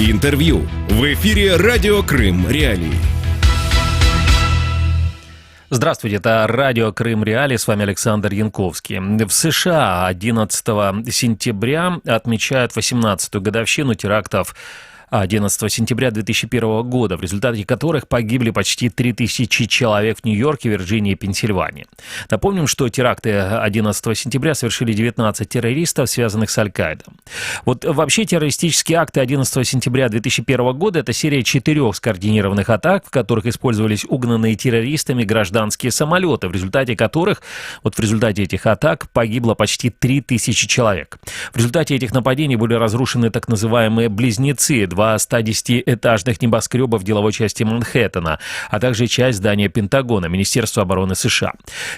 Интервью в эфире «Радио Крым. Реалии». Здравствуйте, это радио Крым Реалии, с вами Александр Янковский. В США 11 сентября отмечают 18-ю годовщину терактов 11 сентября 2001 года, в результате которых погибли почти 3000 человек в Нью-Йорке, Вирджинии и Пенсильвании. Напомним, что теракты 11 сентября совершили 19 террористов, связанных с Аль-Каидой. Вот вообще террористические акты 11 сентября 2001 года – это серия 4 скоординированных атак, в которых использовались угнанные террористами гражданские самолеты, в результате которых, в результате этих атак погибло почти 3000 человек. В результате этих нападений были разрушены так называемые «близнецы», два 110-этажных небоскреба в деловой части Манхэттена, а также часть здания Пентагона, Министерства обороны США.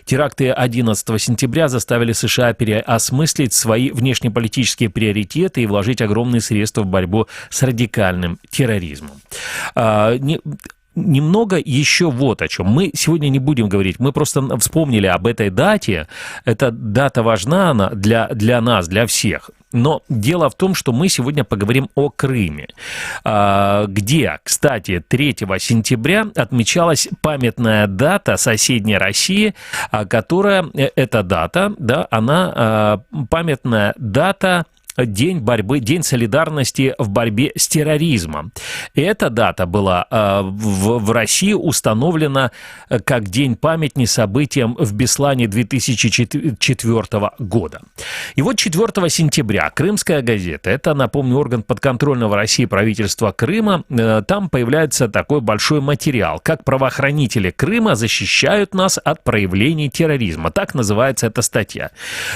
Теракты 11 сентября заставили США переосмыслить свои внешнеполитические приоритеты и вложить огромные средства в борьбу с радикальным терроризмом. Немного еще вот о чем. Мы сегодня не будем говорить, мы просто вспомнили об этой дате. Эта дата важна для нас, для всех. Но дело в том, что мы сегодня поговорим о Крыме, где, кстати, 3 сентября отмечалась памятная дата соседней России, которая, эта дата, да, она памятная дата День борьбы, День солидарности в борьбе с терроризмом. Эта дата была в России установлена как День памяти событиям в Беслане 2004 года. И вот 4 сентября «Крымская газета», это, напомню, орган подконтрольного России правительства Крыма, там появляется такой большой материал, как правоохранители Крыма защищают нас от проявлений терроризма. Так называется эта статья.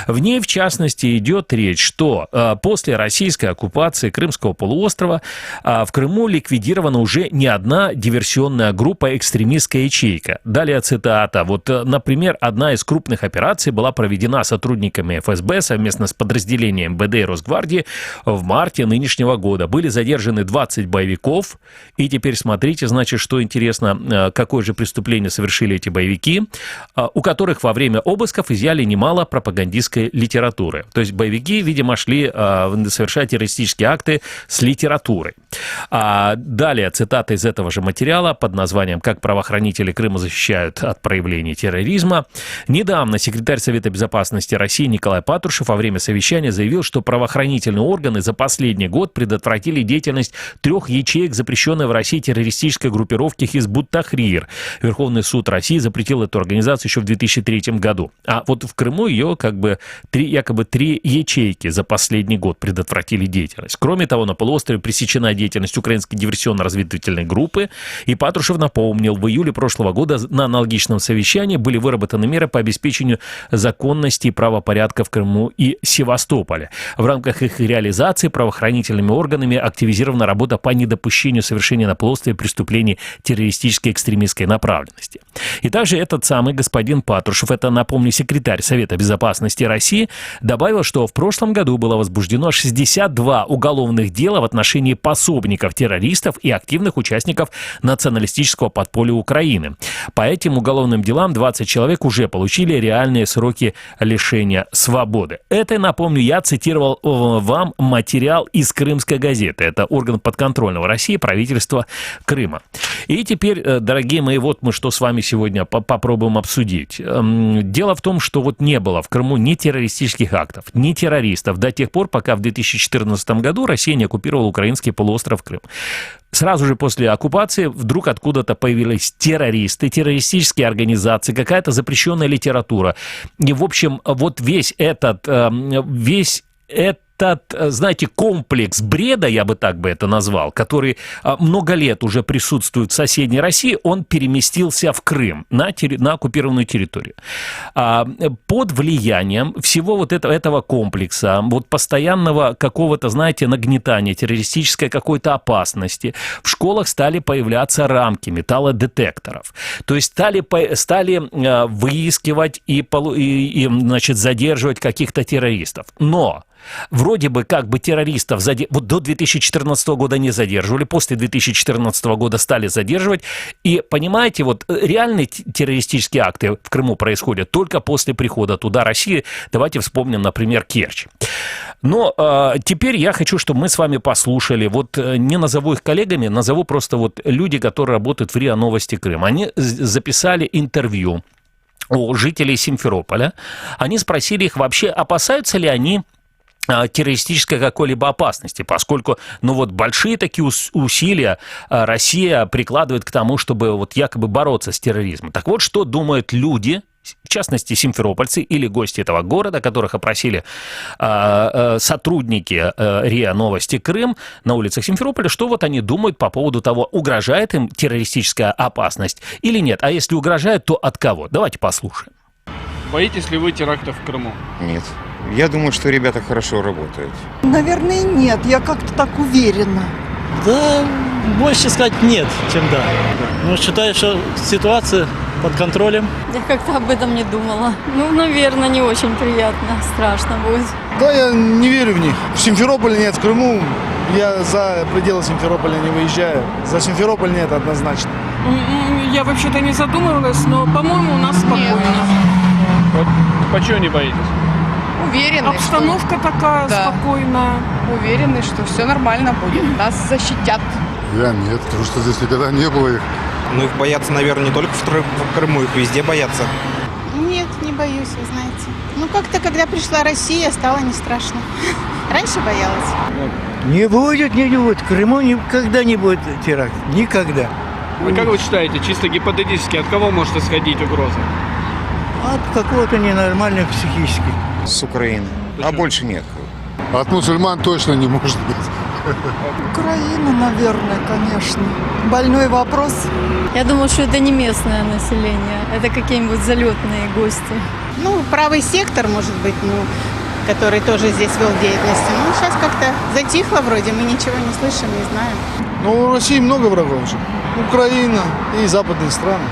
В ней, в частности, идет речь, что после российской оккупации Крымского полуострова в Крыму ликвидирована уже не одна диверсионная группа, экстремистская ячейка. Далее цитата. Например, одна из крупных операций была проведена сотрудниками ФСБ совместно с подразделением МВД и Росгвардии в марте нынешнего года. Были задержаны 20 боевиков. И теперь смотрите, значит, что интересно, какое же преступление совершили эти боевики, у которых во время обысков изъяли немало пропагандистской литературы. То есть боевики, видимо, шли совершать террористические акты с литературой. Далее цитата из этого же материала под названием «Как правоохранители Крыма защищают от проявлений терроризма». Недавно секретарь Совета безопасности России Николай Патрушев во время совещания заявил, что правоохранительные органы за последний год предотвратили деятельность 3 ячеек запрещенной в России террористической группировки Хизбут Тахрир. Верховный суд России запретил эту организацию еще в 2003 году. А вот в Крыму ее якобы 3 ячейки за последний год предотвратили деятельность. Кроме того, на полуострове пресечена деятельность украинской диверсионно-разведывательной группы, и Патрушев напомнил, в июле прошлого года на аналогичном совещании были выработаны меры по обеспечению законности и правопорядка в Крыму и Севастополе. В рамках их реализации правоохранительными органами активизирована работа по недопущению совершения на полуострове преступлений террористической экстремистской направленности. И также этот самый господин Патрушев, это, напомню, секретарь Совета безопасности России, добавил, что в прошлом году было возбуждено 62 уголовных дела в отношении пособников террористов и активных участников националистического подполья Украины. По этим уголовным делам 20 человек уже получили реальные сроки лишения свободы. Это, напомню, я цитировал вам материал из «Крымской газеты». Это орган подконтрольного России правительства Крыма. И теперь, дорогие мои, мы что с вами сегодня попробуем обсудить. Дело в том, что не было в Крыму ни террористических актов, ни террористов до тех пор, пока в 2014 году Россия не оккупировала украинский полуостров Крым. Сразу же после оккупации вдруг откуда-то появились террористы, террористические организации, какая-то запрещенная литература. И, в общем, весь этот, знаете, комплекс бреда, я бы так это назвал, который много лет уже присутствует в соседней России, он переместился в Крым, на оккупированную территорию. Под влиянием всего этого комплекса, постоянного какого-то, знаете, нагнетания, террористической какой-то опасности, в школах стали появляться рамки металлодетекторов. То есть стали выискивать и задерживать каких-то террористов. Но Вроде бы как бы террористов вот до 2014 года не задерживали, после 2014 года стали задерживать. И понимаете, вот реальные террористические акты в Крыму происходят только после прихода туда России. Давайте вспомним, например, Керчь. Но теперь я хочу, чтобы мы с вами послушали, вот не назову их коллегами, назову просто вот люди, которые работают в РИА Новости Крым. Они записали интервью у жителей Симферополя. Они спросили их вообще, опасаются ли они террористической какой-либо опасности, поскольку, ну вот, большие такие усилия Россия прикладывает к тому, чтобы вот якобы бороться с терроризмом. Так вот, что думают люди, в частности, симферопольцы или гости этого города, которых опросили сотрудники РИА Новости Крым на улицах Симферополя, что вот они думают по поводу того, угрожает им террористическая опасность или нет. А если угрожает, то от кого? Давайте послушаем. Боитесь ли вы терактов в Крыму? Нет. Я думаю, что ребята хорошо работают. Наверное, нет. Я как-то так уверена. Да, больше сказать нет, чем да. Но считаю, что ситуация под контролем. Я как-то об этом не думала. Ну, наверное, не очень приятно, страшно будет. Да, я не верю в них. В Симферополе нет, в Крыму я за пределы Симферополя не выезжаю. За Симферополь нет, однозначно. Я вообще-то не задумывалась, но, по-моему, у нас спокойно. Вот почему не боитесь? Уверены, обстановка такая спокойная. Уверены, что все нормально будет. Нас защитят. Я нет, потому что здесь никогда не было их. Ну, их боятся, наверное, не только в Крыму, их везде боятся. Нет, не боюсь, вы знаете. Ну, как-то, когда пришла Россия, стало не страшно. Раньше боялась. Не будет. В Крыму никогда не будет теракт. Никогда. А как вы считаете, чисто гипотетически, от кого может исходить угроза? От какого-то ненормального психически. С Украины. А больше нет. От мусульман точно не может быть. Украина, наверное, конечно. Больной вопрос. Я думаю, что это не местное население, это какие-нибудь залетные гости. Ну, правый сектор, может быть, который тоже здесь вел деятельность. Ну, сейчас как-то затихло вроде, мы ничего не слышим, не знаем. Ну, у России много врагов же. Украина и западные страны.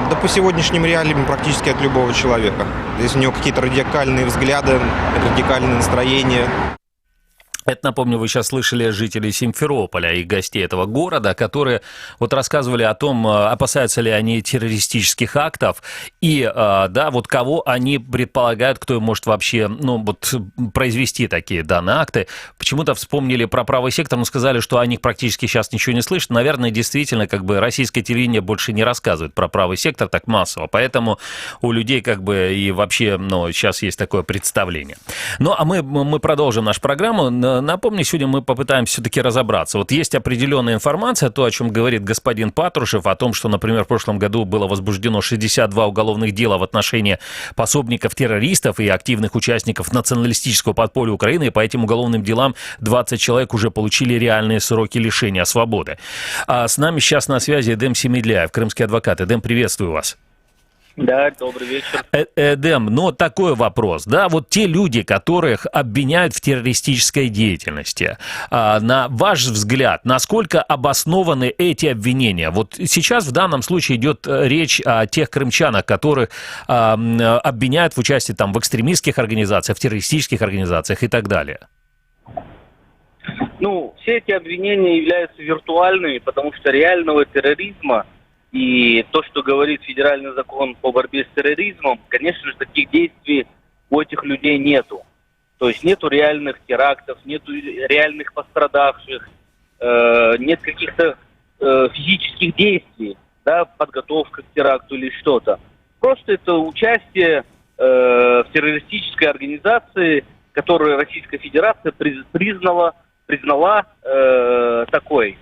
Да по сегодняшним реалиям практически от любого человека. Если у него какие-то радикальные взгляды, радикальные настроения. Это, напомню, вы сейчас слышали жителей Симферополя и гостей этого города, которые вот рассказывали о том, опасаются ли они террористических актов и, да, вот кого они предполагают, кто может вообще, ну, вот произвести такие данные акты. Почему-то вспомнили про правый сектор, но сказали, что о них практически сейчас ничего не слышно. Наверное, действительно, как бы российское телевидение больше не рассказывает про правый сектор так массово, поэтому у людей как бы и вообще, ну, сейчас есть такое представление. Ну, а мы продолжим нашу программу. Напомню, сегодня мы попытаемся все-таки разобраться. Вот есть определенная информация, то, о чем говорит господин Патрушев, о том, что, например, в прошлом году было возбуждено 62 уголовных дела в отношении пособников террористов и активных участников националистического подполья Украины, и по этим уголовным делам 20 человек уже получили реальные сроки лишения свободы. А с нами сейчас на связи Эдем Семедляев, крымский адвокат. Эдем, приветствую вас. Да, добрый вечер. Эдем, но такой вопрос, да, вот те люди, которых обвиняют в террористической деятельности, на ваш взгляд, насколько обоснованы эти обвинения? Вот сейчас в данном случае идет речь о тех крымчанах, которых обвиняют в участии там в экстремистских организациях, в террористических организациях и так далее. Ну, все эти обвинения являются виртуальными, потому что реального терроризма и то, что говорит федеральный закон по борьбе с терроризмом, конечно же, таких действий у этих людей нету. То есть нету реальных терактов, нету реальных пострадавших, нет каких-то физических действий, да, подготовка к теракту или что-то. Просто это участие в террористической организации, которую Российская Федерация признала такой.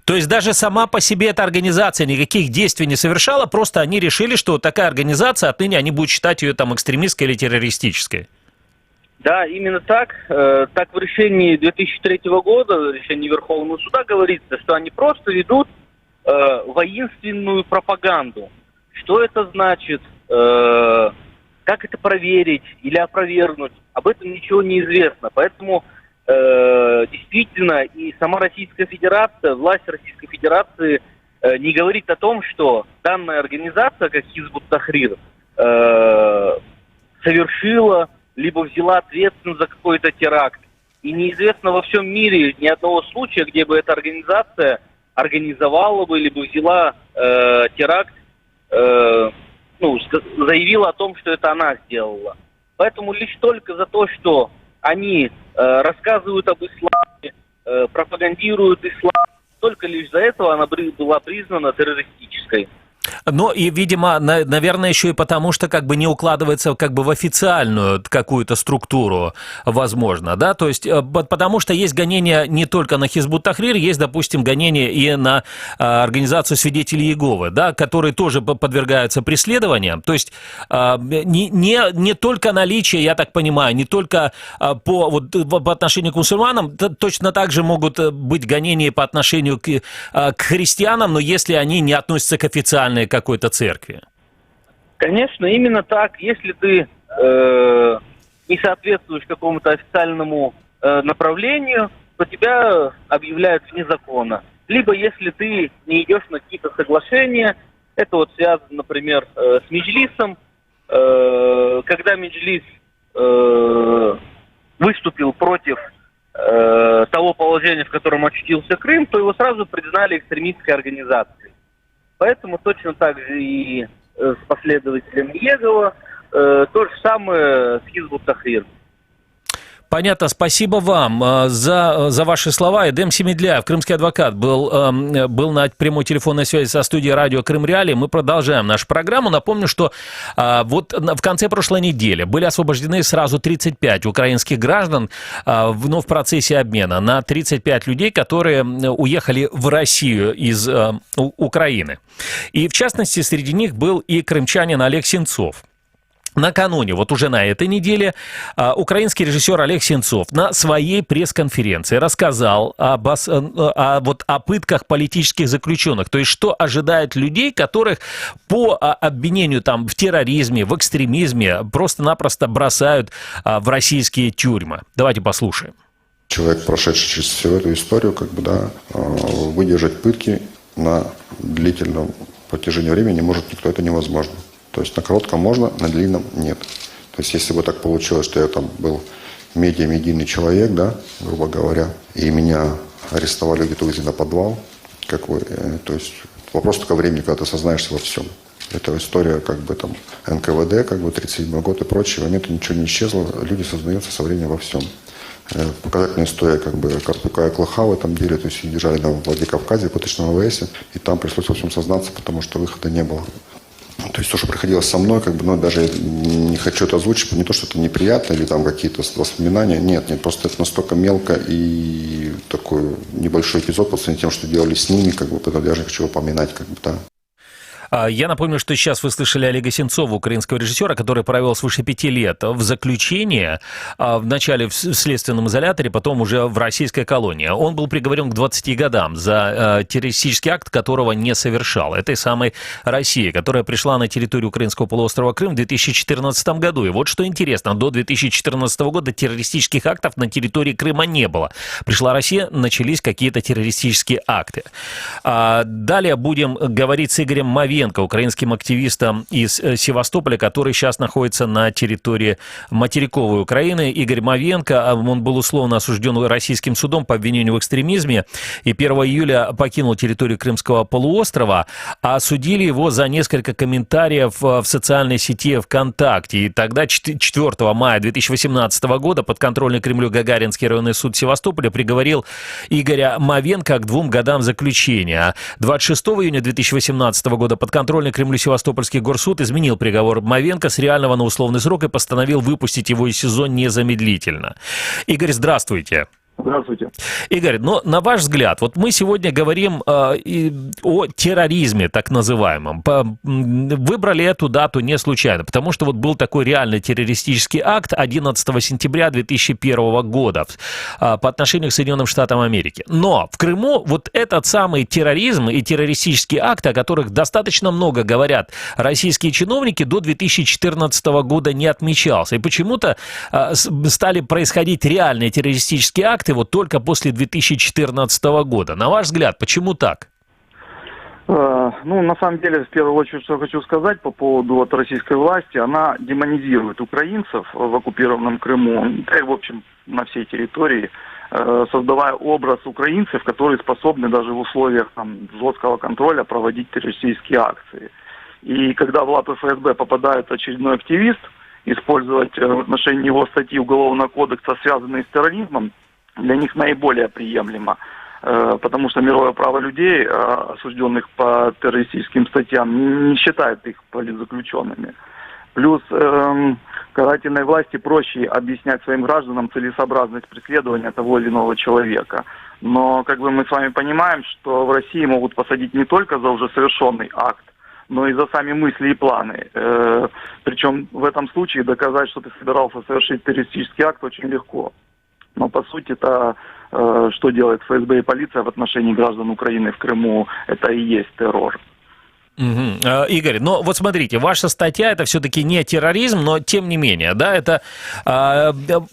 То есть даже сама по себе эта организация никаких действий не совершала, просто они решили, что такая организация, отныне они будут считать ее там экстремистской или террористической. Да, именно так. Так в решении 2003 года, решении Верховного суда говорится, что они просто ведут воинственную пропаганду. Что это значит? Как это проверить или опровергнуть? Об этом ничего не известно. Поэтому действительно и сама Российская Федерация, власть Российской Федерации не говорит о том, что данная организация, как Хизбут Тахрир, совершила либо взяла ответственность за какой-то теракт. И неизвестно во всем мире ни одного случая, где бы эта организация организовала бы, либо взяла теракт, заявила о том, что это она сделала. Поэтому лишь только за то, что они рассказывают об исламе, пропагандируют ислам, только лишь за этого она была признана террористической. Ну и, видимо, наверное, еще и потому, что как бы не укладывается как бы в официальную какую-то структуру, возможно, да, то есть потому что есть гонения не только на Хизбут Тахрир, есть, допустим, гонения и на организацию свидетелей Иеговы, да, которые тоже подвергаются преследованиям, то есть не только наличие, я так понимаю, не только по отношению к мусульманам, точно так же могут быть гонения по отношению к христианам, но если они не относятся к официальной какой-то церкви. Конечно, именно так. Если ты не соответствуешь какому-то официальному направлению, то тебя объявляют вне закона. Либо если ты не идешь на какие-то соглашения, это вот связано, например, с Меджлисом, когда Меджлис выступил против того положения, в котором очутился Крым, то его сразу признали экстремистской организацией. Поэтому точно так же и с последователем Иегова, то же самое с Хизбут Тахрир. Понятно, спасибо вам за ваши слова. Эдем Семедляев, крымский адвокат, был на прямой телефонной связи со студией радио Крым Реалии. Мы продолжаем нашу программу. Напомню, что вот в конце прошлой недели были освобождены сразу 35 украинских граждан, в процессе обмена на 35 людей, которые уехали в Россию из Украины. И в частности, среди них был и крымчанин Олег Сенцов. Накануне, вот уже на этой неделе, украинский режиссер Олег Сенцов на своей пресс-конференции рассказал о пытках политических заключенных, то есть что ожидает людей, которых по обвинению в терроризме, в экстремизме просто-напросто бросают в российские тюрьмы. Давайте послушаем. Человек, прошедший через всю эту историю, выдержать пытки на длительном протяжении времени не может никто, это невозможно. То есть на коротком можно, на длинном нет. То есть если бы так получилось, что я был медийный человек, грубо говоря, и меня арестовали, где-то увезли на подвал, то есть вопрос только времени, когда ты осознаешься во всем. Это история НКВД, 37-й год и прочие моменты, ничего не исчезло, люди сознаются со временем во всем. Показательная история, Карпюка и Клоха в этом деле, то есть их держали на Владикавказе, пыточном ВВС, и там пришлось во всем сознаться, потому что выхода не было. То есть то, что происходило со мной, даже я не хочу это озвучить, не то, что это неприятно или какие-то воспоминания, нет, просто это настолько мелко и такой небольшой эпизод по сравнению с тем, что делали с ними, поэтому даже не хочу упоминать, Я напомню, что сейчас вы слышали Олега Сенцова, украинского режиссера, который провел свыше 5 лет в заключении, вначале в следственном изоляторе, потом уже в российской колонии. Он был приговорен к 20 годам за террористический акт, которого не совершал. Этой самой России, которая пришла на территорию украинского полуострова Крым в 2014 году. И вот что интересно, до 2014 года террористических актов на территории Крыма не было. Пришла Россия, начались какие-то террористические акты. Далее будем говорить с Игорем Мавенко, украинским активистом из Севастополя, который сейчас находится на территории материковой Украины. Игорь Мавенко, он был условно осужден российским судом по обвинению в экстремизме и 1 июля покинул территорию Крымского полуострова, а осудили его за несколько комментариев в социальной сети ВКонтакте. И тогда 4 мая 2018 года подконтрольный Кремлю Гагаринский районный суд Севастополя приговорил Игоря Мавенко к 2 годам заключения. 26 июня 2018 года подконтрольный Кремлю Севастопольский горсуд изменил приговор Мавенко с реального на условный срок и постановил выпустить его из СИЗО незамедлительно. Игорь, здравствуйте. Здравствуйте. Игорь, на ваш взгляд, вот мы сегодня говорим о терроризме, так называемом. Выбрали эту дату не случайно, потому что был такой реальный террористический акт 11 сентября 2001 года по отношению к Соединенным Штатам Америки. Но в Крыму этот самый терроризм и террористический акт, о которых достаточно много говорят российские чиновники, до 2014 года не отмечался. И почему-то стали происходить реальные террористические акты только после 2014 года. На ваш взгляд, почему так? Ну, на самом деле, в первую очередь, что я хочу сказать по поводу вот российской власти, она демонизирует украинцев в оккупированном Крыму, да и, в общем, на всей территории, создавая образ украинцев, которые способны даже в условиях там, жесткого контроля проводить террористические акции. И когда в лапы ФСБ попадает очередной активист, использовать в отношении него статьи Уголовного кодекса, связанные с терроризмом, для них наиболее приемлемо. Потому что мировое право людей, осужденных по террористическим статьям, не считает их политзаключенными. Плюс карательной власти проще объяснять своим гражданам целесообразность преследования того или иного человека. Но, как бы мы с вами понимаем, что в России могут посадить не только за уже совершенный акт, но и за сами мысли и планы. Причем в этом случае доказать, что ты собирался совершить террористический акт, очень легко. Но по сути это что делает ФСБ и полиция в отношении граждан Украины в Крыму, это и есть террор. Игорь, но вот смотрите, ваша статья это все-таки не терроризм, но тем не менее, да, это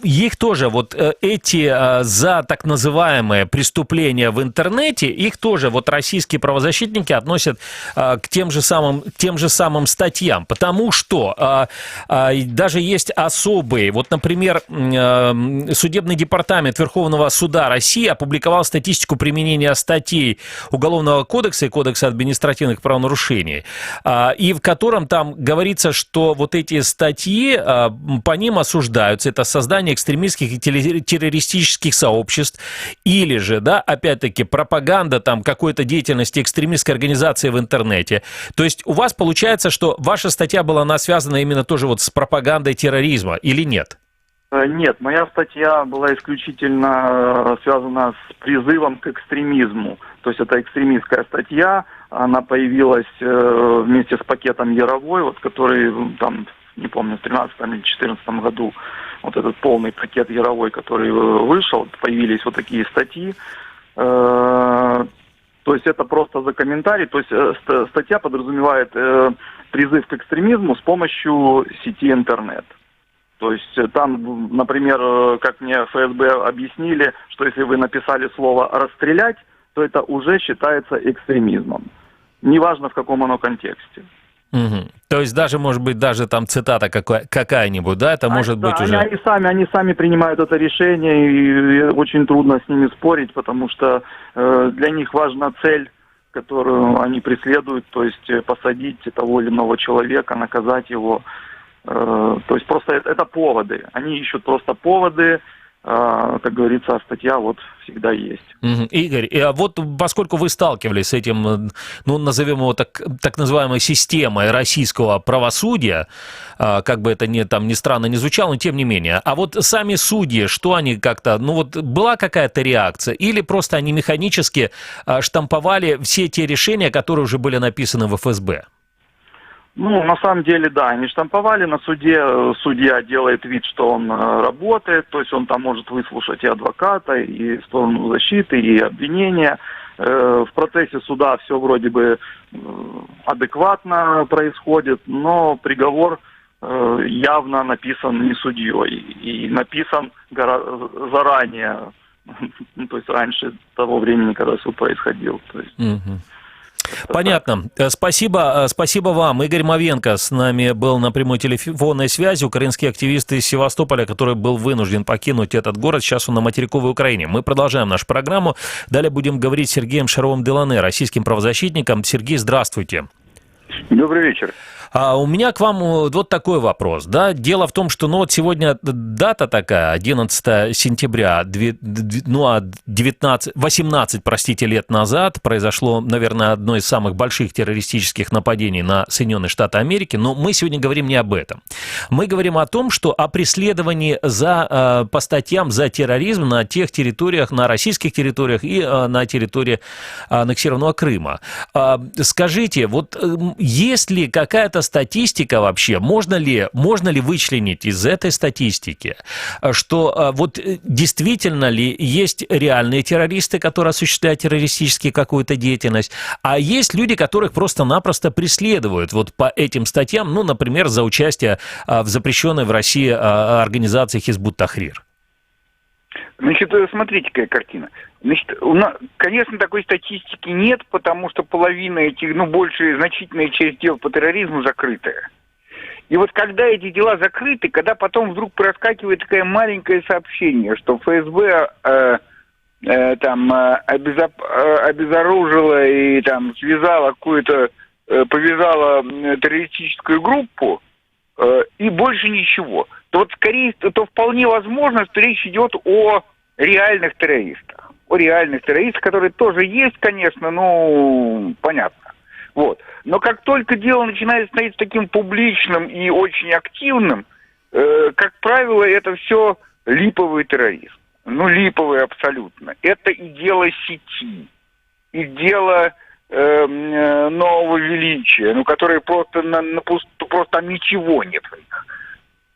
их тоже вот эти за так называемые преступления в интернете, их тоже вот российские правозащитники относят к тем же самым статьям, потому что даже есть особые, вот, например, судебный департамент Верховного суда России опубликовал статистику применения статей Уголовного кодекса и Кодекса административных правонарушений, и в котором там говорится, что вот эти статьи, по ним осуждаются, это создание экстремистских и террористических сообществ, или же, да, опять-таки, пропаганда там какой-то деятельности экстремистской организации в интернете. То есть у вас получается, что ваша статья была связана именно тоже вот с пропагандой терроризма, или нет? Нет, моя статья была исключительно связана с призывом к экстремизму. То есть это экстремистская статья, она появилась вместе с пакетом Яровой, вот, который там, не помню, в 2013 или 2014 году, вот этот полный пакет Яровой, который вышел, появились вот такие статьи. То есть это просто за комментарий, то есть статья подразумевает призыв к экстремизму с помощью сети интернет. То есть там, например, как мне ФСБ объяснили, что если вы написали слово «расстрелять», то это уже считается экстремизмом. Неважно, в каком оно контексте. Угу. То есть даже, может быть, даже там цитата какая-нибудь, да, это может быть уже... Они сами принимают это решение, и очень трудно с ними спорить, потому что для них важна цель, которую они преследуют, то есть посадить того или иного человека, наказать его. То есть просто это поводы. Они ищут просто поводы, как говорится, статья вот всегда есть. Игорь, вот поскольку вы сталкивались с этим, ну, назовем его так называемой системой российского правосудия, как бы это ни странно не звучало, но тем не менее, а вот сами судьи, что они как-то, ну вот была какая-то реакция, или просто они механически штамповали все те решения, которые уже были написаны в ФСБ? Ну, на самом деле, да, они штамповали на суде, судья делает вид, что он работает, то есть он там может выслушать и адвоката, и сторону защиты, и обвинения. В процессе суда все вроде бы адекватно происходит, но приговор явно написан не судьей, и написан заранее, то есть раньше того времени, когда суд происходил. То есть... Понятно. Спасибо вам. Игорь Мовенко с нами был на прямой телефонной связи, украинский активист из Севастополя, который был вынужден покинуть этот город. Сейчас он на материковой Украине. Мы продолжаем нашу программу. Далее будем говорить с Сергеем Шаровым-Делане, российским правозащитником. Сергей, здравствуйте. Добрый вечер. У меня к вам вот такой вопрос. Да? Дело в том, что ну, вот сегодня дата такая, 11 сентября, 18 лет назад произошло, наверное, одно из самых больших террористических нападений на Соединенные Штаты Америки, но мы сегодня говорим не об этом. Мы говорим о том, что о преследовании по статьям за терроризм на тех территориях, на российских территориях и на территории аннексированного Крыма. Скажите, вот есть ли какая-то статистика вообще, можно ли вычленить из этой статистики, что вот действительно ли есть реальные террористы, которые осуществляют террористическую какую-то деятельность, а есть люди, которых просто-напросто преследуют вот по этим статьям, ну, например, за участие в запрещенной в России организации Хизбут Тахрир? Значит, смотрите, какая картина. Значит, конечно, такой статистики нет, потому что половина этих, значительная часть дел по терроризму закрытая. И вот когда эти дела закрыты, когда потом вдруг проскакивает такое маленькое сообщение, что ФСБ обезоружила и там связала какую-то, повязала террористическую группу, и больше ничего, то вот скорее, то вполне возможно, что речь идет о реальных террористах. О реальных террористах, которые тоже есть, конечно, понятно. Вот. Но как только дело начинает становиться таким публичным и очень активным, как правило, это все липовый терроризм. Липовый абсолютно. Это и дело сети, и дело нового величия, которые просто там ничего нет в них.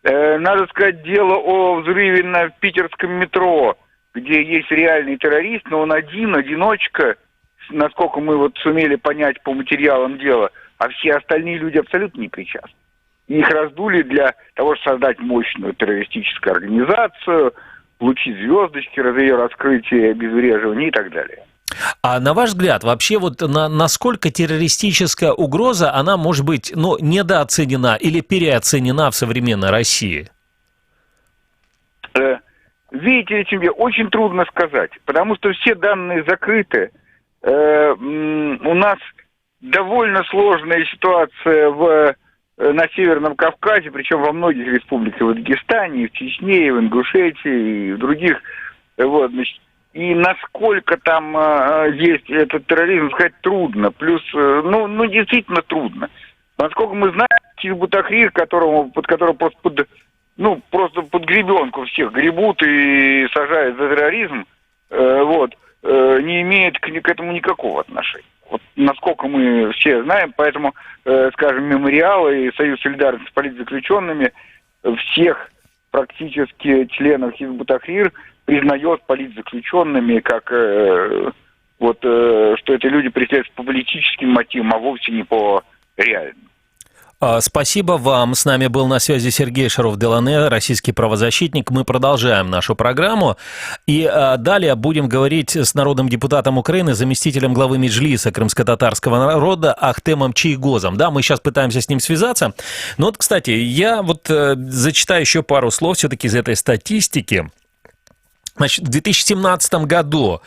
Надо сказать, дело о взрыве в питерском метро, где есть реальный террорист, но он одиночка, насколько мы сумели понять по материалам дела, а все остальные люди абсолютно не причастны. Их раздули для того, чтобы создать мощную террористическую организацию, получить звездочки, ее раскрытие, обезвреживание и так далее. А на ваш взгляд, вообще насколько террористическая угроза, она может быть недооценена или переоценена в современной России? Видите, тебе очень трудно сказать, потому что все данные закрыты. У нас довольно сложная ситуация на Северном Кавказе, причем во многих республиках, в Дагестане, и в Чечне, и в Ингушетии, и в других. И насколько там есть этот терроризм, сказать трудно. Плюс, действительно трудно. Насколько мы знаем, Хизбут Тахрир, под которого просто под гребенку всех гребут и сажают за терроризм, не имеет к этому никакого отношения. Вот насколько мы все знаем, поэтому, скажем, Мемориал и Союз солидарности с политзаключенными всех практически членов Хизбут Тахрир признает политзаключенными как что это люди преследуют по политическим мотивам, а вовсе не по реальным. Спасибо вам. С нами был на связи Сергей Шаров-Делане, российский правозащитник. Мы продолжаем нашу программу. И далее будем говорить с народным депутатом Украины, заместителем главы Меджлиса крымско-татарского народа Ахтемом Чийгозом. Да, мы сейчас пытаемся с ним связаться. Но кстати, я зачитаю еще пару слов все-таки из этой статистики. Значит, в 2017 году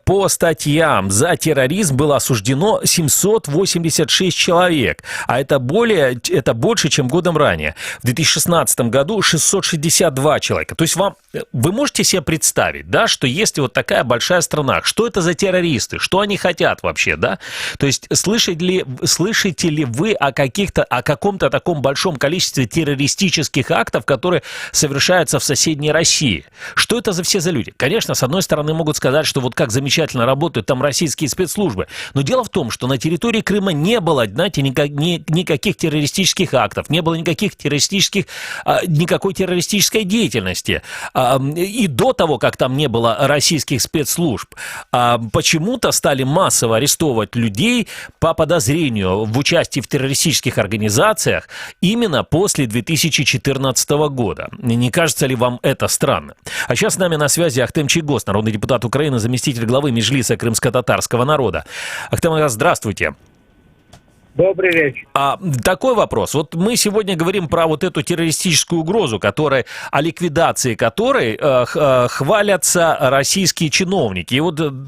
по статьям за терроризм было осуждено 786 человек, а это больше, чем годом ранее. В 2016 году 662 человека. То есть вы можете себе представить, да, что если такая большая страна, что это за террористы, что они хотят вообще, да? То есть слышите ли вы о каком-то таком большом количестве террористических актов, которые совершаются в соседней России? Что это все за люди? Конечно, с одной стороны могут сказать, что как замечательно работают там российские спецслужбы, но дело в том, что на территории Крыма не было, знаете, никаких террористических актов, не было никакой террористической деятельности. И до того, как там не было российских спецслужб, почему-то стали массово арестовывать людей по подозрению в участии в террористических организациях именно после 2014 года. Не кажется ли вам это странно? А сейчас с нами на связи Ахтем Чийгоз, народный депутат Украины, заместитель главы Меджлиса крымско-татарского народа. Ахтем, здравствуйте. Добрый вечер. Такой вопрос. Мы сегодня говорим про эту террористическую угрозу, о ликвидации которой хвалятся российские чиновники. И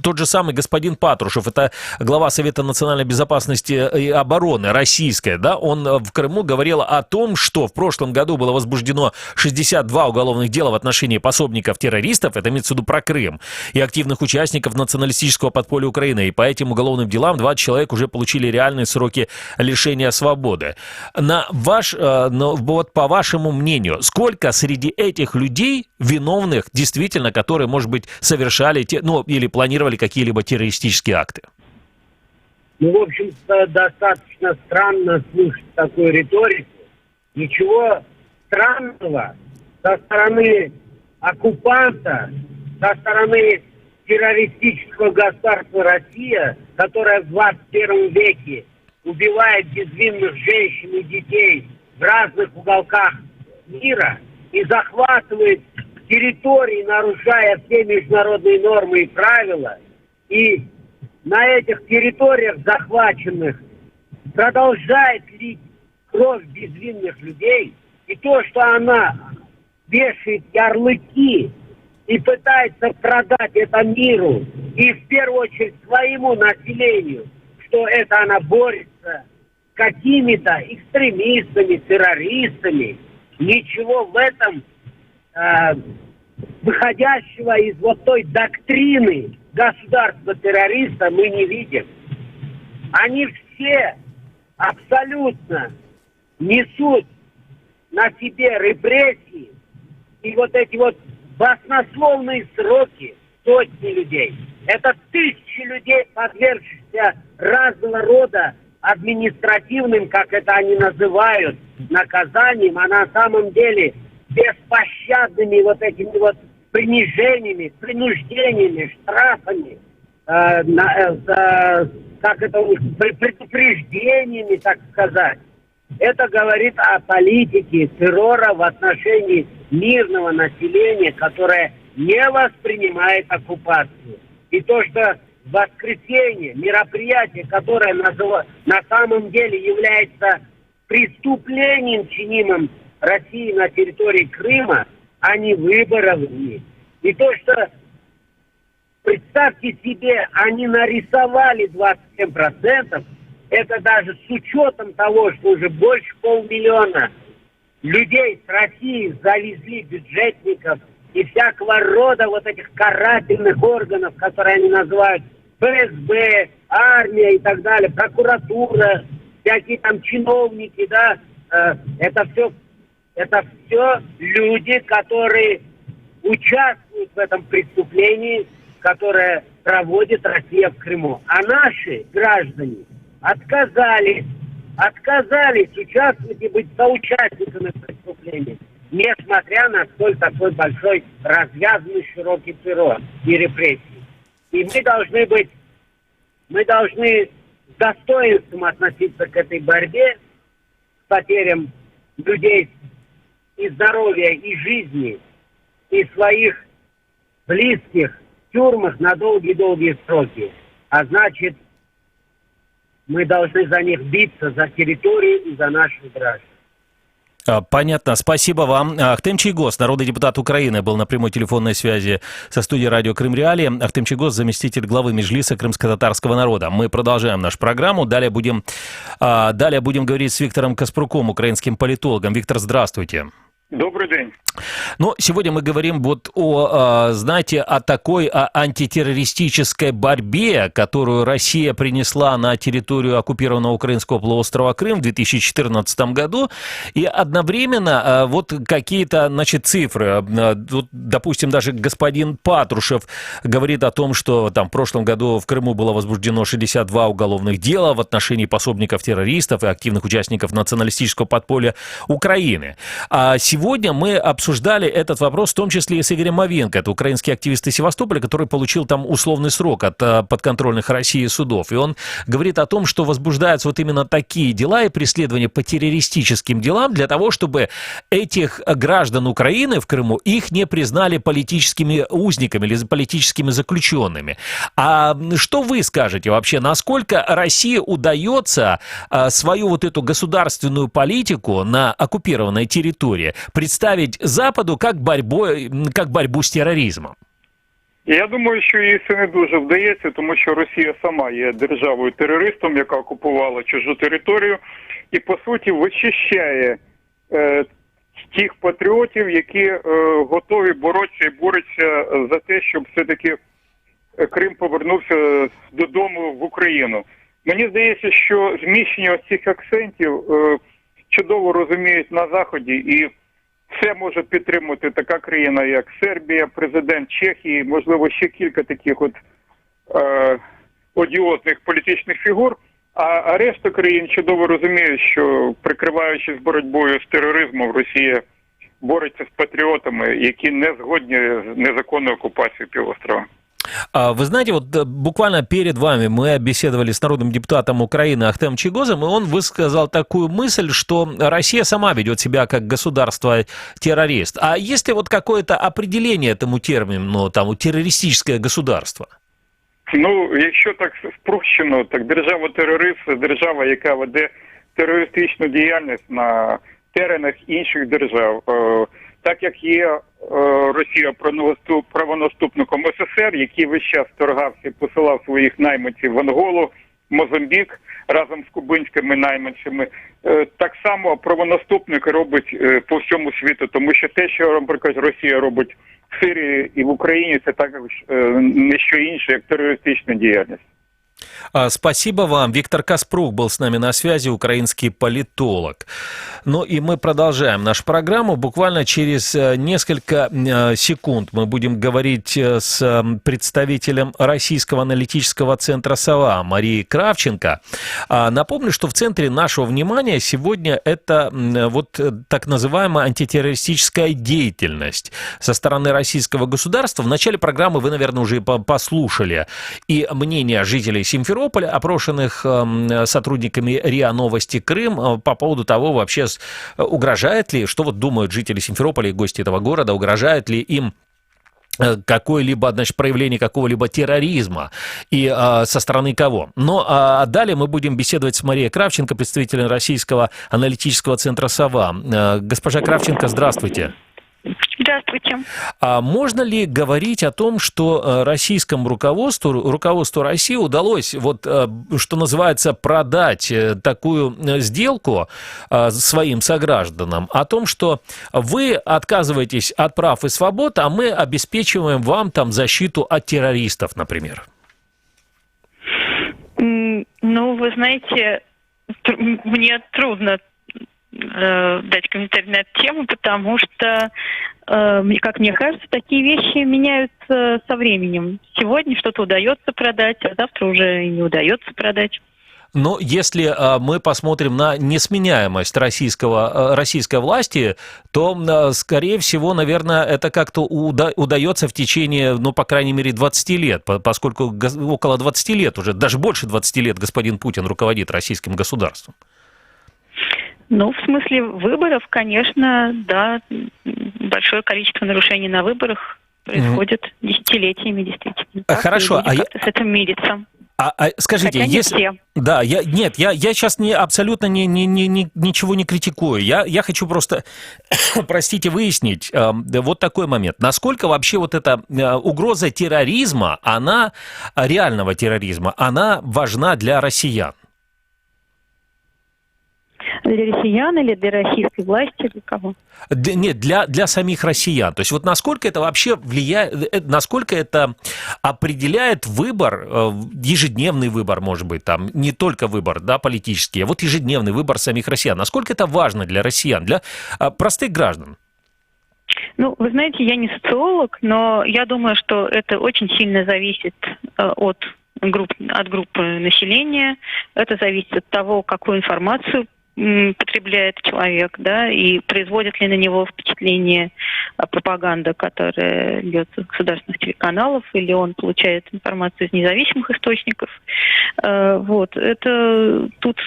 тот же самый господин Патрушев, это глава Совета национальной безопасности и обороны российская, да, он в Крыму говорил о том, что в прошлом году было возбуждено 62 уголовных дела в отношении пособников террористов, это имеется в виду про Крым, и активных участников националистического подполья Украины. И по этим уголовным делам 20 человек уже получили реальные сроки лишения свободы. По вашему мнению, сколько среди этих людей виновных, действительно, которые, может быть, совершали или планировали какие-либо террористические акты? В общем-то, достаточно странно слушать такую риторику. Ничего странного со стороны оккупанта, со стороны террористического государства Россия, которая в 21 веке убивает безвинных женщин и детей в разных уголках мира и захватывает территории, нарушая все международные нормы и правила, и на этих территориях захваченных продолжает лить кровь безвинных людей, и то, что она вешает ярлыки и пытается продать это миру, и в первую очередь своему населению, что это она борется с какими-то экстремистами, террористами, ничего в этом выходящего из вот той доктрины государства-террориста мы не видим. Они все абсолютно несут на себе репрессии и вот эти вот баснословные сроки сотни людей. Это тысячи людей, подвергшихся разного рода административным, как это они называют, наказаниям, а на самом деле беспощадными вот этими вот принижениями, принуждениями, штрафами, как это у них, предупреждениями, так сказать. Это говорит о политике террора в отношении мирного населения, которое не воспринимает оккупацию. И то, что в воскресенье мероприятие, которое на самом деле является преступлением, чинимым России на территории Крыма, а не выборами. И то, что, представьте себе, они нарисовали 27%, это даже с учетом того, что уже больше 500 000 людей с России завезли бюджетников и всякого рода вот этих карательных органов, которые они называют ФСБ, армия и так далее, прокуратура, всякие там чиновники, да, это все люди, которые участвуют в этом преступлении, которое проводит Россия в Крыму. А наши граждане отказались участвовать и быть соучастниками преступления, несмотря на столь такой большой развязанный широкий террор и репрессии. И мы должны с достоинством относиться к этой борьбе, к потерям людей и здоровья, и жизни, и своих близких в тюрьмах на долгие-долгие сроки. А значит, мы должны за них биться, за территорию и за наших граждан. Понятно. Спасибо вам. Ахтем Чийгоз, народный депутат Украины, был на прямой телефонной связи со студией радио Крым Реалии. Ахтем Чийгоз, заместитель главы Меджлиса крымско-татарского народа. Мы продолжаем нашу программу. Далее будем говорить с Виктором Каспруком, украинским политологом. Виктор, здравствуйте. Добрый день. Ну, сегодня мы говорим вот о такой антитеррористической борьбе, которую Россия принесла на территорию оккупированного украинского полуострова Крым в 2014 году. И одновременно вот какие-то, цифры. Вот, допустим, даже господин Патрушев говорит о том, что там в прошлом году в Крыму было возбуждено 62 уголовных дела в отношении пособников террористов и активных участников националистического подполья Украины. А сегодня мы обсуждали этот вопрос, в том числе и с Игорем Мовенко. Это украинский активист из Севастополя, который получил там условный срок от подконтрольных России судов. И он говорит о том, что возбуждаются вот именно такие дела и преследования по террористическим делам для того, чтобы этих граждан Украины в Крыму, их не признали политическими узниками или политическими заключенными. А что вы скажете вообще, насколько России удается свою вот эту государственную политику на оккупированной территории представить Западу как борьбу з тероризмом? Я думаю, що їй це не дуже вдається, тому що Росія сама є державою-терористом, яка окупувала чужу територію і, по суті, вичищає тих патріотів, які готові боротися і борються за те, щоб все-таки Крим повернувся додому в Україну. Мені здається, що зміщення ось цих акцентів чудово розуміють на Заході, і це може підтримати така країна, як Сербія, президент Чехії, можливо, ще кілька таких одіозних політичних фігур. А решта країн чудово розуміють, що, прикриваючись боротьбою з тероризмом, Росія бореться з патріотами, які не згодні з незаконною окупацією півострова. Вы знаете, вот буквально перед вами мы беседовали с народным депутатом Украины Ахтемом Чийгозом, и он высказал такую мысль, что Россия сама ведет себя как государство-террорист. А есть ли вот какое-то определение этому термину, там, террористическое государство? Ну, якщо так спрощено, так держава-терорист – це держава, яка веде терористичну діяльність на теренах інших держав. Так як є Росія правонаступником СССР, який весь час торгався і посилав своїх найманців в Анголу, Мозамбік разом з кубинськими найманцями, так само правонаступник робить по всьому світу, тому що те, що, наприклад, Росія робить в Сирії і в Україні, це також не що інше, як терористична діяльність. Спасибо вам. Виктор Каспрук был с нами на связи, украинский политолог. Ну и мы продолжаем нашу программу. Буквально через несколько секунд мы будем говорить с представителем Российского аналитического центра «Сова» Марией Кравченко. Напомню, что в центре нашего внимания сегодня это вот так называемая антитеррористическая деятельность со стороны российского государства. В начале программы вы, наверное, уже послушали и мнение жителей Симферополя, опрошенных сотрудниками РИА Новости Крым, по поводу того, вообще угрожает ли, что вот думают жители Симферополя и гости этого города, угрожает ли им какое-либо, значит, проявление какого-либо терроризма и со стороны кого. Но далее мы будем беседовать с Марией Кравченко, представителем Российского аналитического центра «Сова». Госпожа Кравченко, здравствуйте. Здравствуйте. А можно ли говорить о том, что российскому руководству России удалось, вот, что называется, продать такую сделку своим согражданам, о том, что вы отказываетесь от прав и свобод, а мы обеспечиваем вам там защиту от террористов, например? Ну, вы знаете, мне трудно дать комментарий на эту тему, потому что, как мне кажется, такие вещи меняются со временем. Сегодня что-то удается продать, а завтра уже не удается продать. Но если мы посмотрим на несменяемость российской власти, то, скорее всего, наверное, это как-то удается в течение, ну, по крайней мере, 20 лет, поскольку около 20 лет уже, даже больше 20 лет господин Путин руководит российским государством. Ну, в смысле выборов, конечно, да, большое количество нарушений на выборах происходит десятилетиями, действительно. Хорошо, а как-то с этим мириться. Скажите, хотя если... все. Да, я сейчас абсолютно ничего не критикую. Я хочу просто, простите, выяснить вот такой момент. Насколько вообще вот эта угроза терроризма, реального терроризма, она важна для россиян? Для россиян или для российской власти, для кого? Нет, для самих россиян. То есть вот насколько это вообще влияет, насколько это определяет выбор, ежедневный выбор, может быть, там, не только выбор, да, политический, а вот ежедневный выбор самих россиян. Насколько это важно для россиян, для простых граждан? Ну, вы знаете, я не социолог, но я думаю, что это очень сильно зависит от группы населения. Это зависит от того, какую информацию потребляет человек, да, и производит ли на него впечатление пропаганда, которая идет из государственных телеканалов, или он получает информацию из независимых источников. Вот, это тут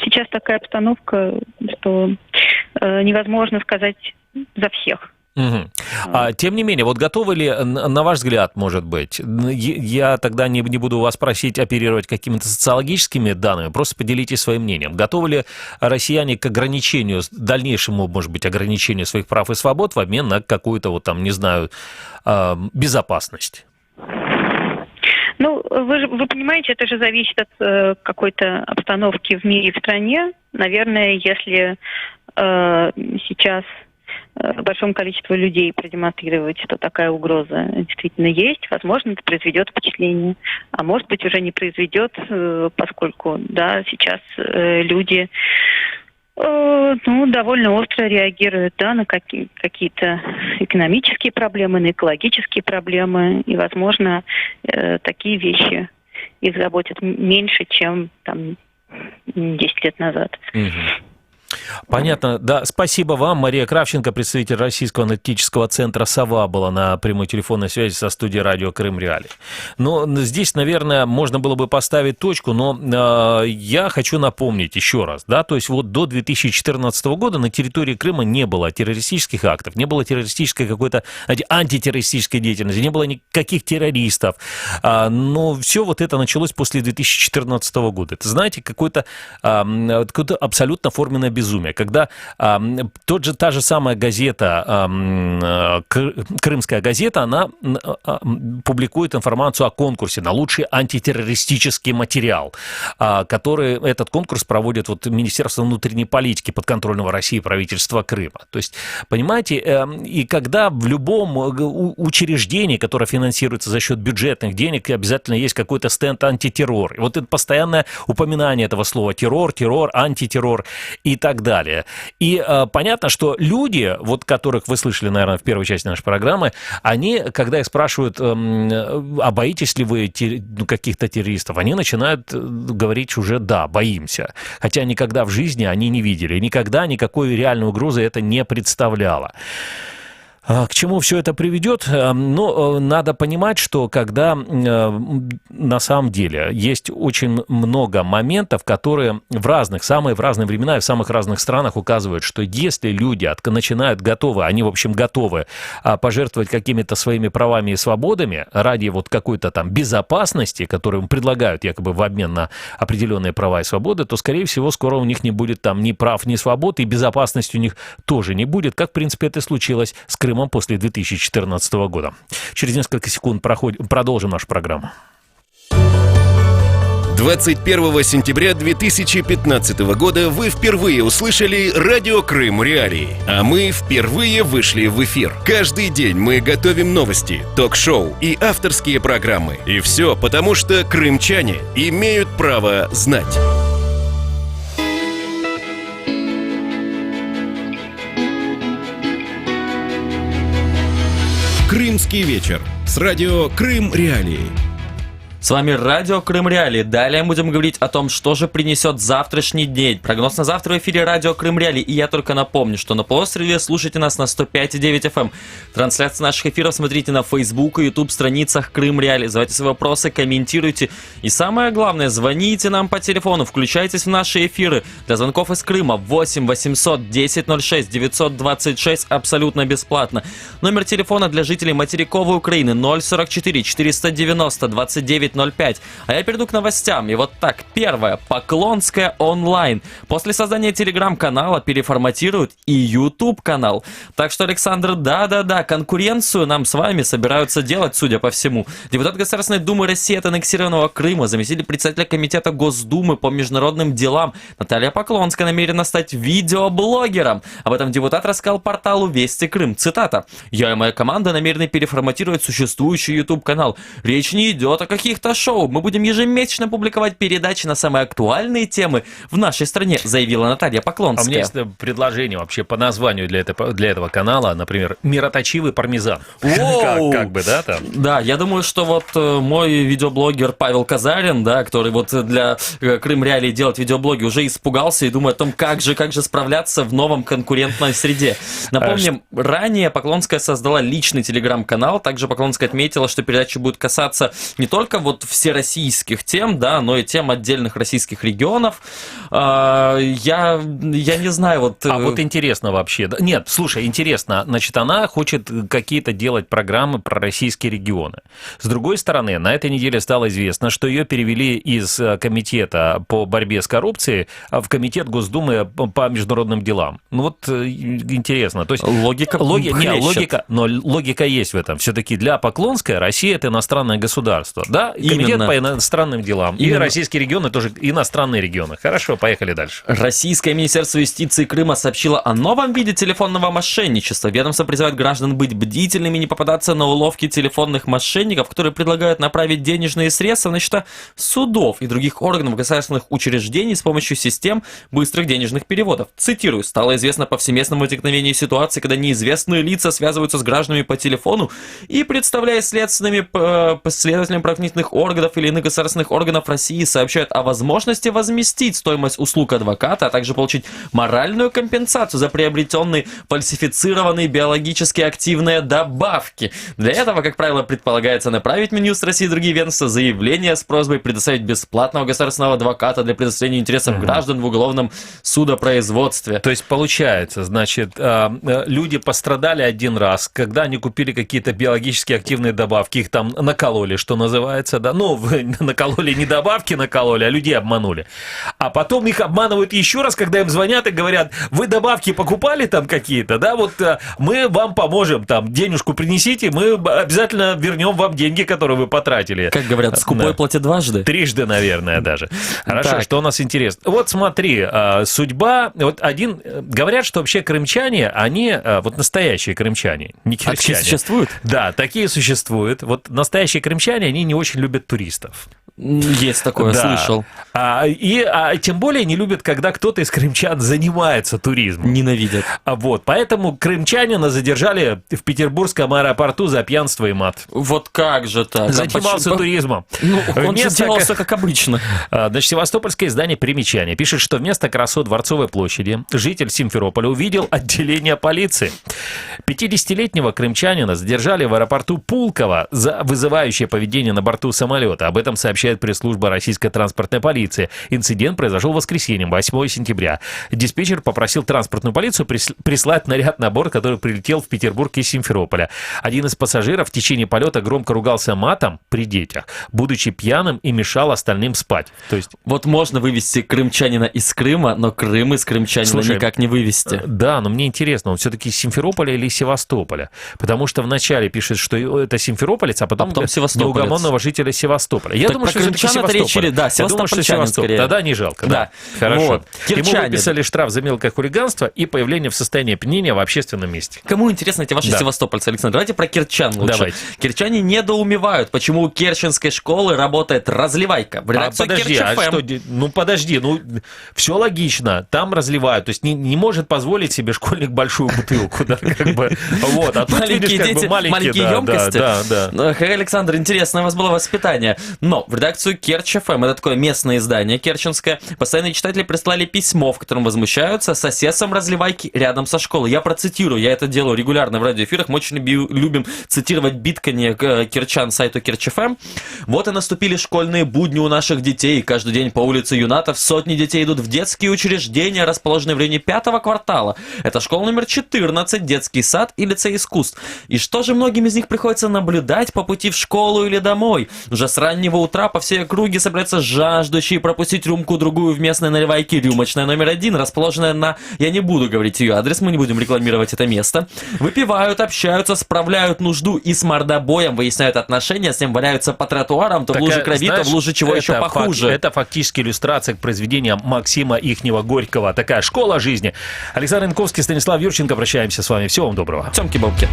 сейчас такая обстановка, что невозможно сказать за всех. Угу. Тем не менее, вот готовы ли, на ваш взгляд, может быть, я тогда не буду вас просить оперировать какими-то социологическими данными, просто поделитесь своим мнением. Готовы ли россияне к ограничению, дальнейшему, может быть, ограничению своих прав и свобод в обмен на какую-то, вот там, не знаю, безопасность? Ну, вы понимаете, это же зависит от какой-то обстановки в мире, в стране. Наверное, если сейчас большому количеству людей продемонстрировать, что такая угроза действительно есть, возможно, это произведет впечатление. А может быть, уже не произведет, поскольку, да, сейчас люди довольно остро реагируют, да, на какие-то экономические проблемы, на экологические проблемы. И, возможно, такие вещи их заботят меньше, чем там 10 лет назад. Понятно, да, спасибо вам. Мария Кравченко, представитель Российского аналитического центра «Сова», была на прямой телефонной связи со студией радио Крым Реалии. Но здесь, наверное, можно было бы поставить точку, но я хочу напомнить еще раз, да, то есть вот до 2014 года на территории Крыма не было террористических актов, не было террористической какой-то антитеррористической деятельности, не было никаких террористов, но все вот это началось после 2014 года. Это, знаете, какое-то абсолютно форменное безумие. Когда та же самая газета, Крымская газета, она публикует информацию о конкурсе на лучший антитеррористический материал, который этот конкурс проводит вот Министерство внутренней политики подконтрольного России правительства Крыма. То есть, понимаете, и когда в любом учреждении, которое финансируется за счет бюджетных денег, обязательно есть какой-то стенд антитеррор. И вот это постоянное упоминание этого слова террор, антитеррор и так далее. И понятно, что люди, вот которых вы слышали, наверное, в первой части нашей программы, они, когда их спрашивают, а боитесь ли вы каких-то террористов, они начинают говорить уже да, боимся. Хотя никогда в жизни они не видели, никогда никакой реальной угрозы это не представляло. К чему все это приведет? Ну, надо понимать, что когда на самом деле есть очень много моментов, которые в разные времена и в самых разных странах указывают, что если люди начинают они, в общем, готовы пожертвовать какими-то своими правами и свободами ради вот какой-то там безопасности, которую им предлагают якобы в обмен на определенные права и свободы, то, скорее всего, скоро у них не будет там ни прав, ни свобод, и безопасности у них тоже не будет, как, в принципе, это случилось с Крымом после 2014 года. Через несколько секунд продолжим нашу программу. 21 сентября 2015 года вы впервые услышали «Радио Крым Реалии», а мы впервые вышли в эфир. Каждый день мы готовим новости, ток-шоу и авторские программы. И все потому, что крымчане имеют право знать. Крымский вечер с радио Крым Реалии. С вами радио Крым Реалии. Далее будем говорить о том, что же принесет завтрашний день. Прогноз на завтра в эфире радио Крым Реалии. И я только напомню, что на полуострове слушайте нас на 105,9 FM. Трансляции наших эфиров смотрите на Facebook и YouTube страницах Крым Реалии. Задавайте свои вопросы, комментируйте. И самое главное, звоните нам по телефону, включайтесь в наши эфиры. Для звонков из Крыма 8 800 1006 926 абсолютно бесплатно. Номер телефона для жителей материковой Украины 044 490 29 05. А я перейду к новостям. И вот так. Первое. Поклонская онлайн. После создания телеграм-канала переформатируют и YouTube-канал. Так что, Александр, да, конкуренцию нам с вами собираются делать, судя по всему. Депутат Государственной Думы России от аннексированного Крыма, заместитель председателя Комитета Госдумы по международным делам Наталья Поклонская намерена стать видеоблогером. Об этом депутат рассказал порталу Вести Крым. Цитата. «Я и моя команда намерены переформатировать существующий YouTube-канал. Речь не идет о каких-то шоу. Мы будем ежемесячно публиковать передачи на самые актуальные темы в нашей стране», заявила Наталья Поклонская. А у меня есть предложение вообще по названию для этого канала, например, «Мироточивый пармезан». Как бы, да, там? Да, я думаю, что вот мой видеоблогер Павел Казарин, да, который вот для Крым Реалии делает видеоблоги, уже испугался и думает о том, как же справляться в новом конкурентной среде. Напомним, ранее Поклонская создала личный телеграм-канал. Также Поклонская отметила, что передача будет касаться не только вот всероссийских тем, да, но и тем отдельных российских регионов. Я не знаю, вот... А вот интересно вообще. Нет, слушай, интересно. Значит, она хочет какие-то делать программы про российские регионы. С другой стороны, на этой неделе стало известно, что ее перевели из комитета по борьбе с коррупцией в комитет Госдумы по международным делам. Ну вот интересно. То есть логика, но логика есть в этом. Все-таки для Поклонской Россия — это иностранное государство. Да, комитет по иностранным делам. И российские регионы тоже иностранные регионы. Хорошо, поехали дальше. Российское Министерство юстиции Крыма сообщило о новом виде телефонного мошенничества. Ведомство призывает граждан быть бдительными и не попадаться на уловки телефонных мошенников, которые предлагают направить денежные средства на счета судов и других органов государственных учреждений с помощью систем быстрых денежных переводов. Цитирую. «Стало известно по повсеместному возникновению ситуации, когда неизвестные лица связываются с гражданами по телефону и, представляясь следователями правоохранительных правоохранительных органов или иных государственных органов России сообщают о возможности возместить стоимость услуг адвоката, а также получить моральную компенсацию за приобретенные фальсифицированные биологически активные добавки. Для этого, как правило, предполагается направить Минюст России и другие ведомства заявление с просьбой предоставить бесплатного государственного адвоката для предоставления интересов граждан в уголовном судопроизводстве. То есть получается, значит, люди пострадали один раз, когда они купили какие-то биологически активные добавки, их там накололи, что называется, да, ну, накололи не добавки накололи, а людей обманули. А потом их обманывают еще раз, когда им звонят и говорят: вы добавки покупали там какие-то, да, вот мы вам поможем, там, денежку принесите, мы обязательно вернем вам деньги, которые вы потратили. Как говорят, скупой платит дважды. Трижды, наверное, даже. Хорошо, Так. что у нас интересно. Вот смотри, судьба, вот говорят, что вообще крымчане, они, вот настоящие крымчане, не Такие кирчане. существуют? Да, такие существуют. Вот настоящие крымчане, они не очень любят туристов. Есть такое, Да. слышал. Тем более не любят, когда кто-то из крымчан занимается туризмом. Ненавидят. Вот, поэтому крымчанина задержали в петербургском аэропорту за пьянство и мат. Вот как же так? Занимался туризмом. Ну, он же Вместо- делал все как обычно. Значит, севастопольское издание «Примечание» пишет, что вместо красот Дворцовой площади житель Симферополя увидел отделение полиции. 50-летнего крымчанина задержали в аэропорту Пулково за вызывающее поведение на борту самолета. Об этом сообщает пресс-служба российской транспортной полиции. Инцидент произошел в воскресенье, 8 сентября. Диспетчер попросил транспортную полицию прислать наряд на борт, который прилетел в Петербург из Симферополя. Один из пассажиров в течение полета громко ругался матом при детях, будучи пьяным, и мешал остальным спать. То есть... Вот можно вывести крымчанина из Крыма, но Крым из крымчанина Слушай, никак не вывести. Да, но мне интересно, он все-таки из Симферополя или из Севастополя? Потому что вначале пишет, что это симферополец, а потом Севастополец. неугомонного жителя Севастополя. Я Так думаю, про что все-таки крымчан это речь Севастополь. или- да, Я думаю, что севастопольчанин Севастополь. скорее. Тогда не жалко. Да. Хорошо. Вот. Ему Кирчане. выписали штраф за мелкое хулиганство и появление в состоянии опьянения в общественном месте. Кому интересны эти ваши Да. севастопольцы, Александр? Давайте про кирчан лучше. Давайте. Кирчане недоумевают, почему у керченской школы работает разливайка. В редакцию Подожди, Керчь FM. все логично, там разливают, то есть не может позволить себе школьник большую бутылку, да, как бы, вот, а тут, Маленькие видишь, как бы дети, маленькие да, емкости. да. Эх, Александр, интересно у вас было воспитание. Но в редакцию Керчь FM, это такое местное издание керченское, постоянные читатели прислали письмо, в котором возмущаются соседством разливайки рядом со школой. Я процитирую, я это делаю регулярно в радиоэфирах, мы очень любим цитировать битканье кирчан сайту Керчь FM. Вот и наступили школьные будни у наших детей. Каждый день по улице Юнатов сотни детей идут в детские учреждения, расположенные в районе 5-го квартала. Это школа номер 14, детский сад и лицей искусств. И что же многим из них приходится наблюдать по пути в школу или домой? Уже с раннего утра по всей округе собираются жаждущие пропустить рюмку-другую в местной наливайке. Рюмочная номер 1, расположенная на... Я не буду говорить ее адрес, мы не будем рекламировать это место. Выпивают, общаются, справляют нужду и с мордобоем выясняют отношения, с ним валяются по тротуарам, то в луже крови, то в луже чего еще похуже. Это фактически иллюстрация к произведениям Максима Ихнего Горького. Такая школа жизни. Александр Янковский, Станислав Юрченко. Прощаемся с вами. Всего вам доброго. Тёмки-бомки.